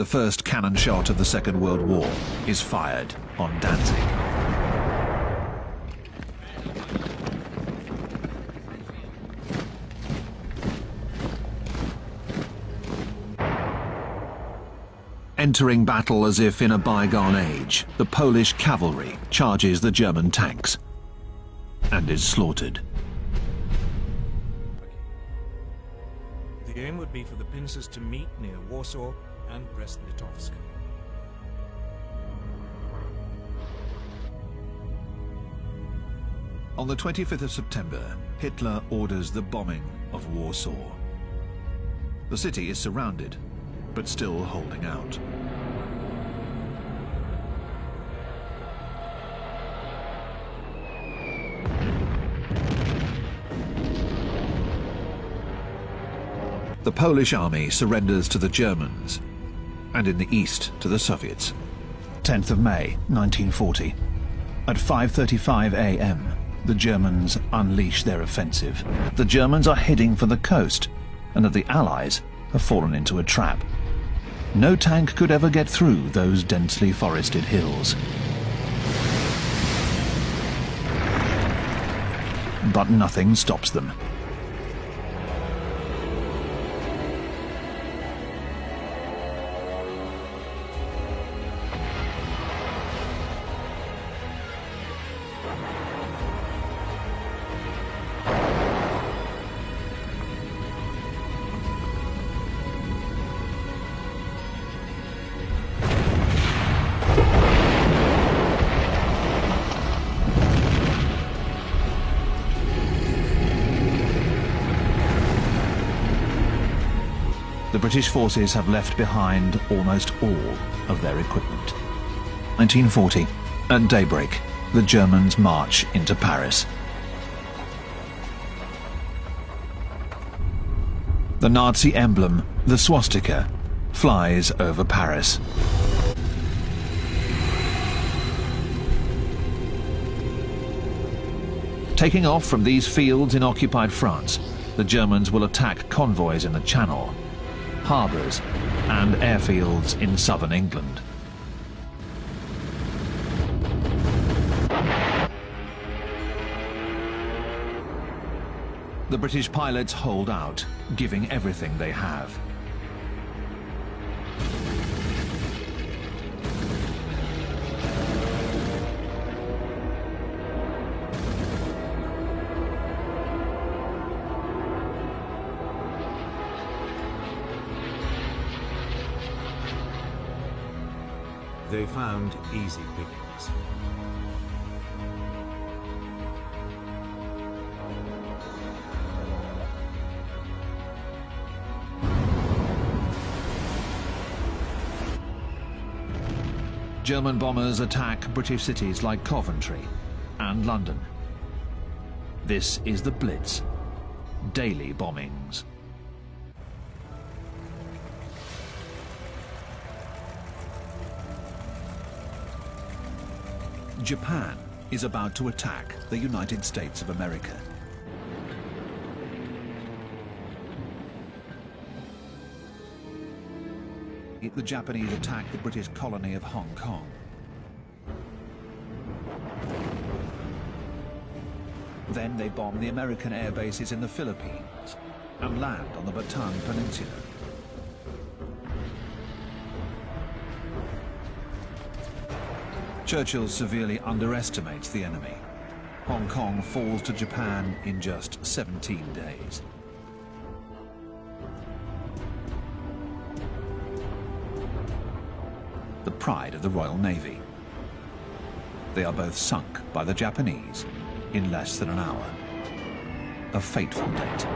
The first cannon shot of the Second World War is fired on Danzig. Entering battle as if in a bygone age, the Polish cavalry charges the German tanks and is slaughtered. The aim would be for the pincers to meet near Warsaw and Brest-Litovsk. On the 25th of September, Hitler orders the bombing of Warsaw. The city is surrounded, but still holding out. The Polish army surrenders to the Germans, and in the east to the Soviets. 10th of May, 1940. At 5:35 a.m., the Germans unleash their offensive. The Germans are heading for the coast, and the Allies have fallen into a trap. No tank could ever get through those densely forested hills. But nothing stops them. The British forces have left behind almost all of their equipment. 1940. At daybreak, the Germans march into Paris. The Nazi emblem, the swastika, flies over Paris. Taking off from these fields in occupied France, the Germans will attack convoys in the Channel, harbours and airfields in southern England. The British pilots hold out, giving everything they have. They found easy pickings. German bombers attack British cities like Coventry and London. This is the Blitz, daily bombings. Japan is about to attack the United States of America. The Japanese attack the British colony of Hong Kong. Then they bomb the American air bases in the Philippines and land on the Bataan Peninsula. Churchill severely underestimates the enemy. Hong Kong falls to Japan in just 17 days. The pride of the Royal Navy. They are both sunk by the Japanese in less than an hour. A fateful date,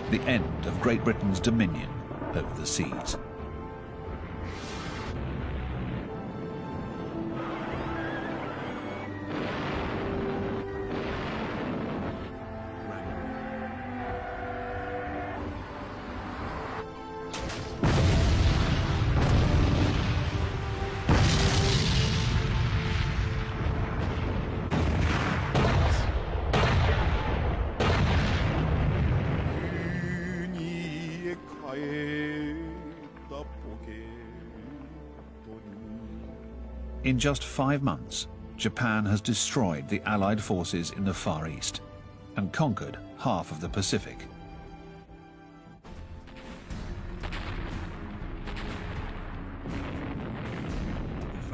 the end of Great Britain's dominion over the seas. In just 5 months, Japan has destroyed the Allied forces in the Far East and conquered half of the Pacific.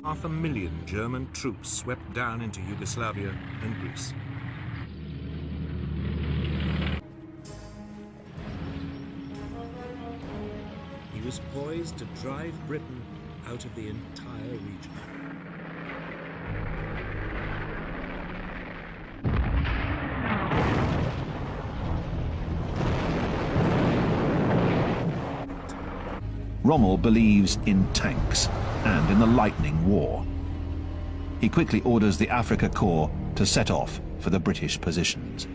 Half a million German troops swept down into Yugoslavia and Greece. He was poised to drive Britain out of the entire region. Rommel believes in tanks and in the lightning war. He quickly orders the Afrika Korps to set off for the British positions.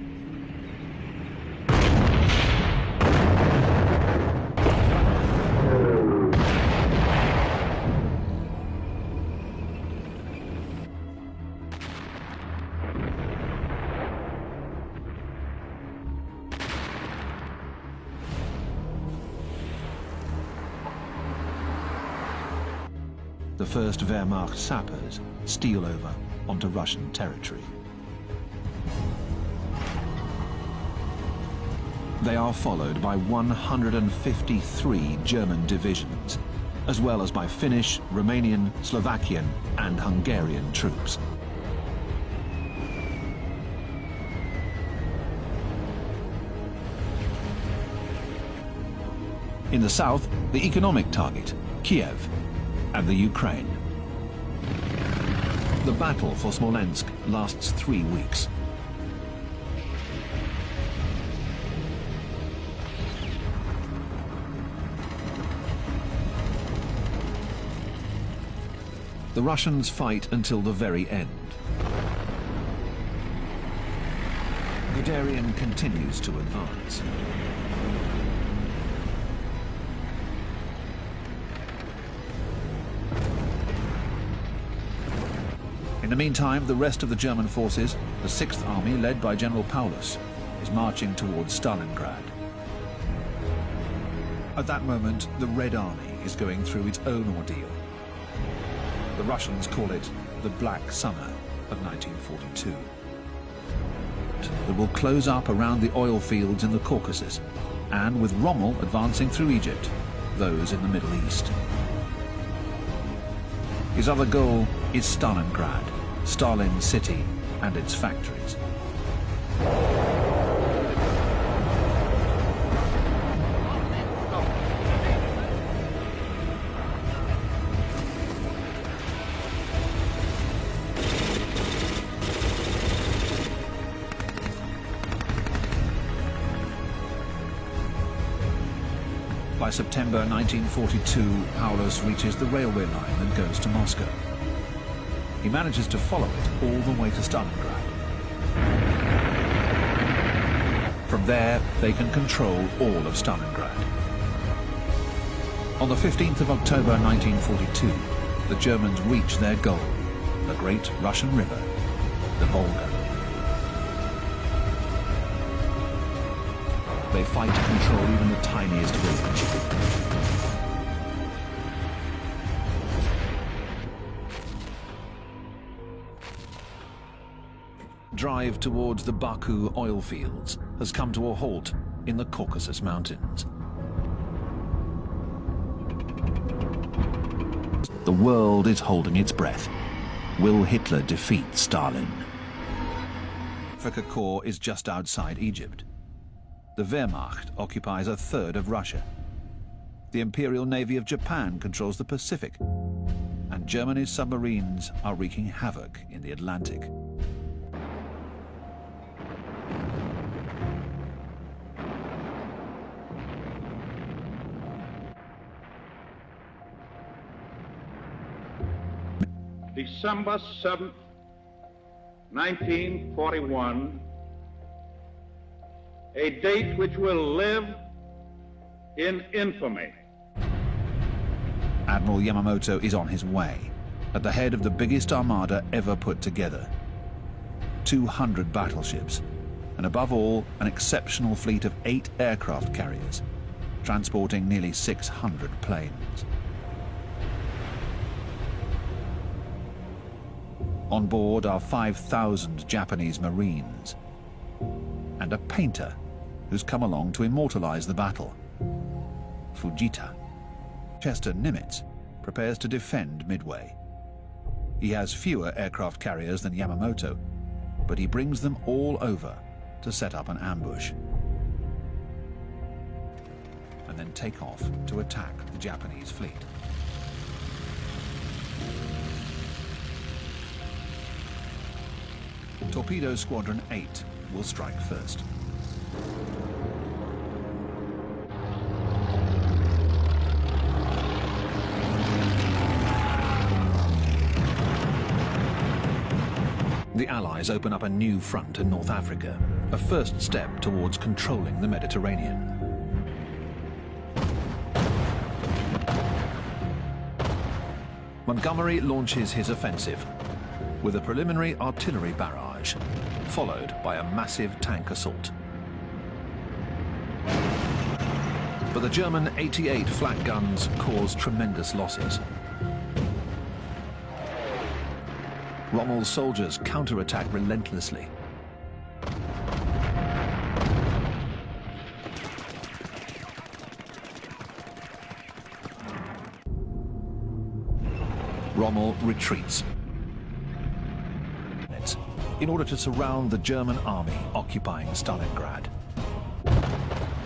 The first Wehrmacht sappers steal over onto Russian territory. They are followed by 153 German divisions, as well as by Finnish, Romanian, Slovakian and Hungarian troops. In the south, the economic target, Kiev, and the Ukraine. The battle for Smolensk lasts 3 weeks. The Russians fight until the very end. Guderian continues to advance. In the meantime, the rest of the German forces, the 6th Army led by General Paulus, is marching towards Stalingrad. At that moment, the Red Army is going through its own ordeal. The Russians call it the Black Summer of 1942. It will close up around the oil fields in the Caucasus, and with Rommel advancing through Egypt, those in the Middle East. His other goal is Stalingrad, Stalin's city and its factories. By September 1942, Paulus reaches the railway line that goes to Moscow. He manages to follow it all the way to Stalingrad. From there, they can control all of Stalingrad. On the 15th of October 1942, the Germans reach their goal, the great Russian river, the Volga. They fight to control even the tiniest village. Drive towards the Baku oil fields has come to a halt in the Caucasus Mountains. The world is holding its breath. Will Hitler defeat Stalin? Afrika Korps is just outside Egypt. The Wehrmacht occupies a third of Russia. The Imperial Navy of Japan controls the Pacific, and Germany's submarines are wreaking havoc in the Atlantic. December 7th, 1941, a date which will live in infamy. Admiral Yamamoto is on his way, at the head of the biggest armada ever put together. 200 battleships, and above all, an exceptional fleet of 8 aircraft carriers, transporting nearly 600 planes. On board are 5,000 Japanese Marines and a painter who's come along to immortalize the battle. Fujita. Chester Nimitz prepares to defend Midway. He has fewer aircraft carriers than Yamamoto, but he brings them all over to set up an ambush and then take off to attack the Japanese fleet. Torpedo Squadron 8 will strike first. The Allies open up a new front in North Africa, a first step towards controlling the Mediterranean. Montgomery launches his offensive with a preliminary artillery barrage, followed by a massive tank assault. But the German 88 flak guns cause tremendous losses. Rommel's soldiers counterattack relentlessly. Rommel retreats in order to surround the German army occupying Stalingrad.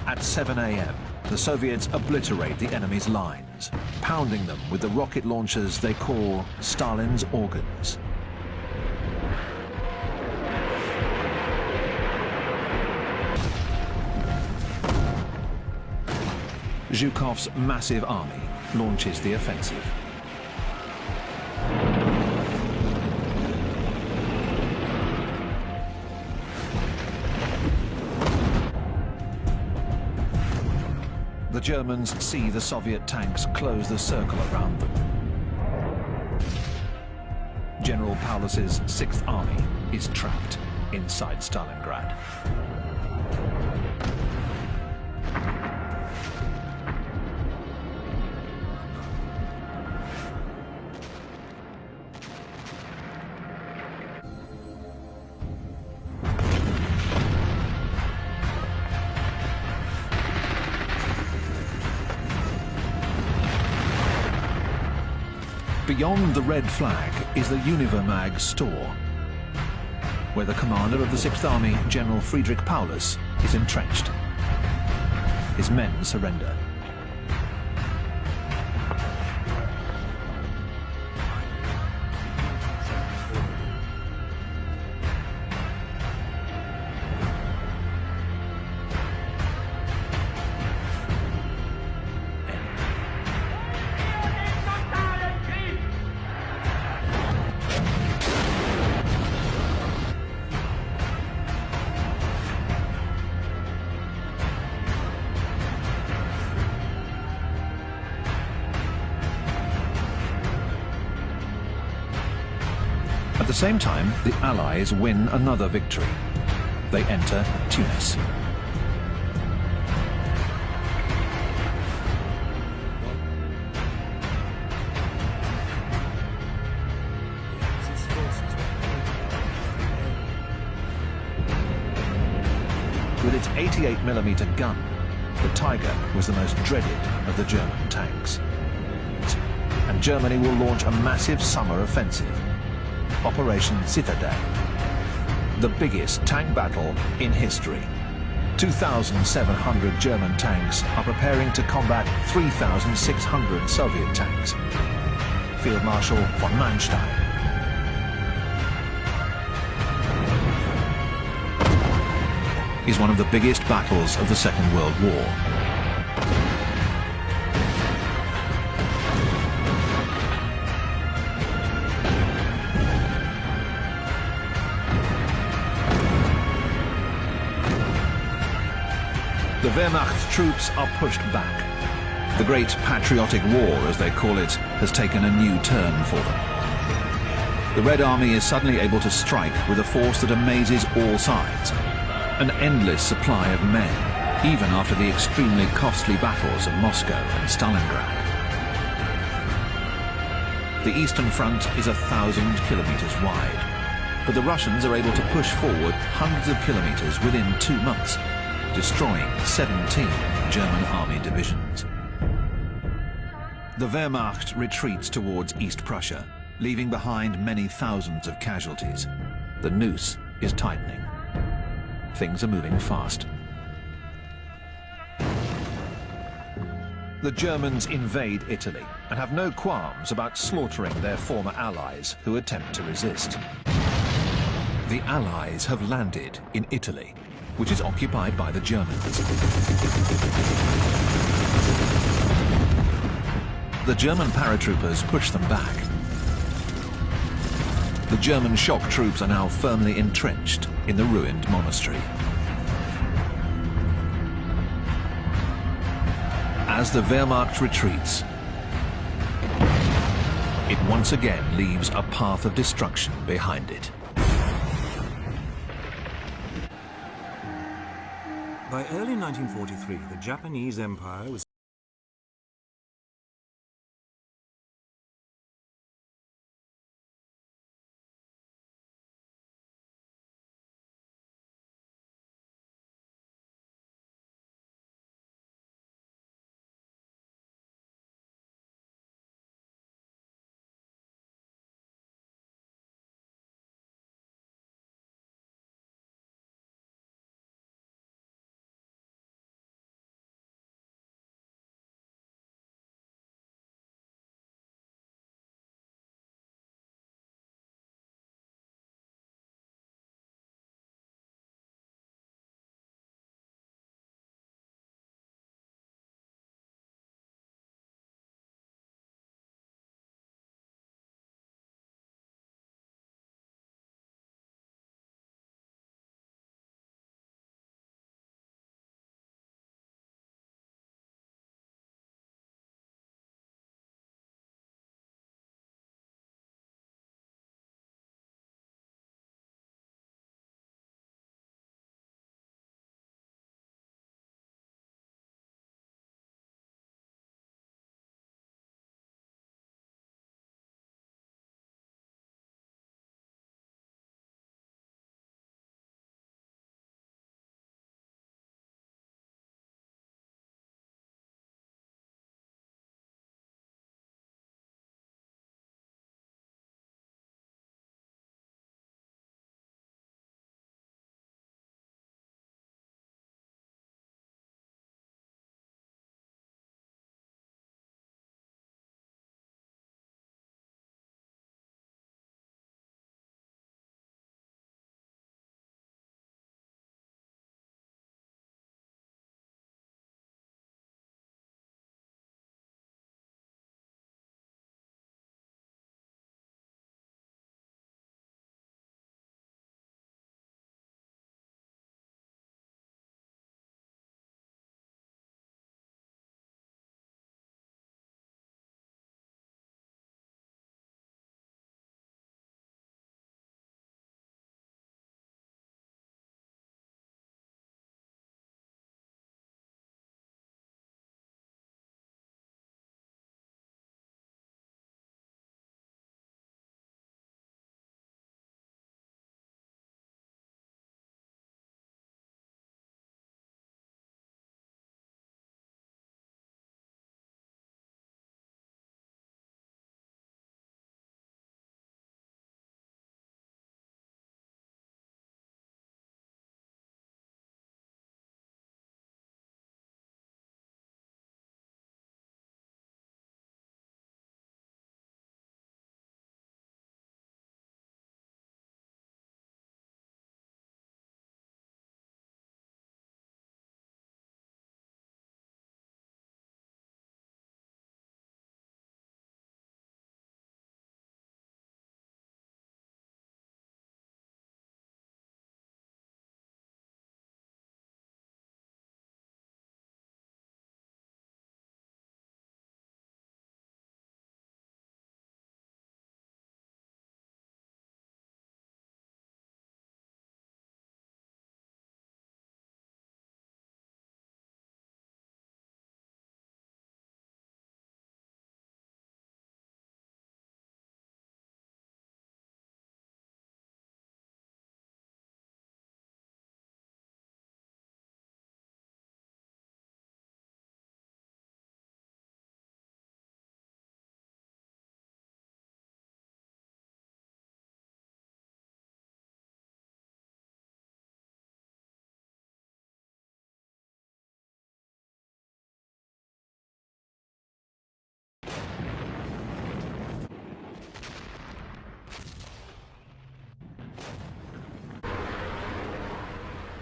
At 7 a.m., the Soviets obliterate the enemy's lines, pounding them with the rocket launchers they call Stalin's organs. Zhukov's massive army launches the offensive. The Germans see the Soviet tanks close the circle around them. General Paulus's 6th Army is trapped inside Stalingrad. Beyond the red flag is the Univermag store, where the commander of the 6th Army, General Friedrich Paulus, is entrenched. His men surrender. At the same time, the Allies win another victory. They enter Tunis. With its 88mm gun, the Tiger was the most dreaded of the German tanks. And Germany will launch a massive summer offensive. Operation Citadel, the biggest tank battle in history. 2,700 German tanks are preparing to combat 3,600 Soviet tanks. Field Marshal von Manstein. Is one of the biggest battles of the Second World War. The Wehrmacht troops are pushed back. The Great Patriotic War, as they call it, has taken a new turn for them. The Red Army is suddenly able to strike with a force that amazes all sides. An endless supply of men, even after the extremely costly battles of Moscow and Stalingrad. The Eastern Front is 1,000 kilometers wide, but the Russians are able to push forward hundreds of kilometers within 2 months, destroying 17 German army divisions. The Wehrmacht retreats towards East Prussia, leaving behind many thousands of casualties. The noose is tightening. Things are moving fast. The Germans invade Italy and have no qualms about slaughtering their former allies who attempt to resist. The Allies have landed in Italy, which is occupied by the Germans. The German paratroopers push them back. The German shock troops are now firmly entrenched in the ruined monastery. As the Wehrmacht retreats, it once again leaves a path of destruction behind it. By early 1943, the Japanese Empire was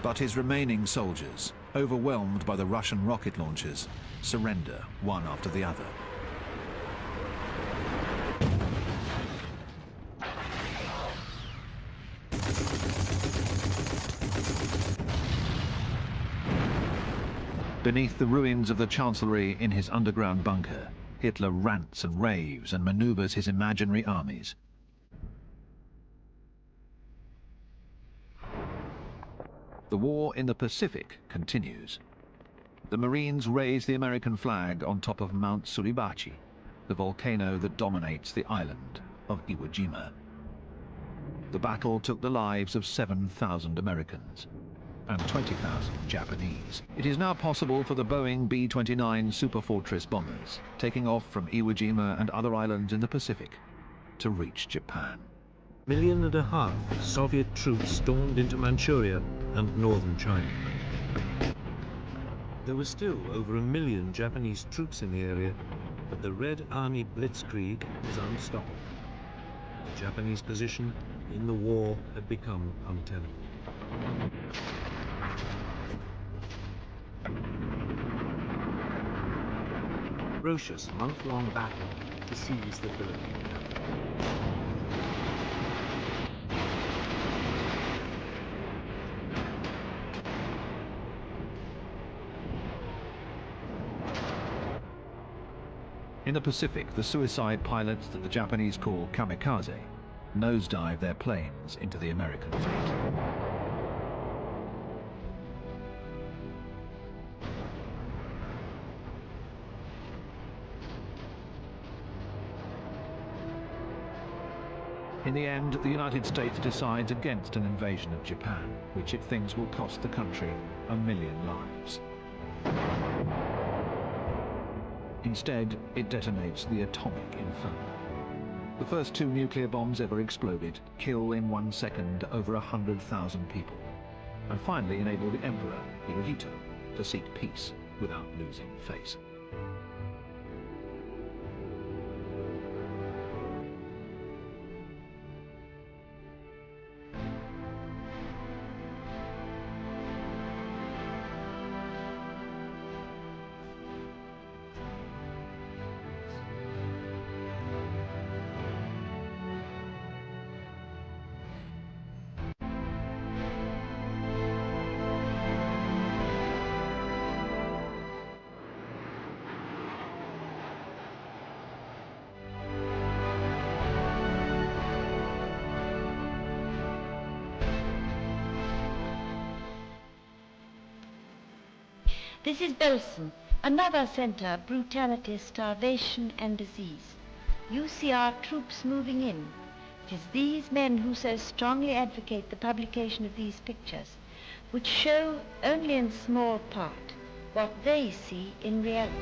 But his remaining soldiers, overwhelmed by the Russian rocket launchers, surrender one after the other. Beneath the ruins of the Chancellery in his underground bunker, Hitler rants and raves and maneuvers his imaginary armies. The war in the Pacific continues. The Marines raise the American flag on top of Mount Suribachi, the volcano that dominates the island of Iwo Jima. The battle took the lives of 7,000 Americans and 20,000 Japanese. It is now possible for the Boeing B-29 Superfortress bombers, taking off from Iwo Jima and other islands in the Pacific, to reach Japan. 1.5 million Soviet troops stormed into Manchuria and northern China. There were still over 1 million Japanese troops in the area, but the Red Army blitzkrieg was unstoppable. The Japanese position in the war had become untenable. Ferocious month-long battle to seize the Philippine capital. In the Pacific, the suicide pilots that the Japanese call kamikaze nosedive their planes into the American fleet. In the end, the United States decides against an invasion of Japan, which it thinks will cost the country 1 million lives. Instead, it detonates the atomic inferno. The first 2 nuclear bombs ever exploded kill in 1 second over 100,000 people, and finally enable the Emperor, Hirohito, to seek peace without losing face. This is Belsen, another center of brutality, starvation and disease. You see our troops moving in. It is these men who so strongly advocate the publication of these pictures, which show only in small part what they see in reality.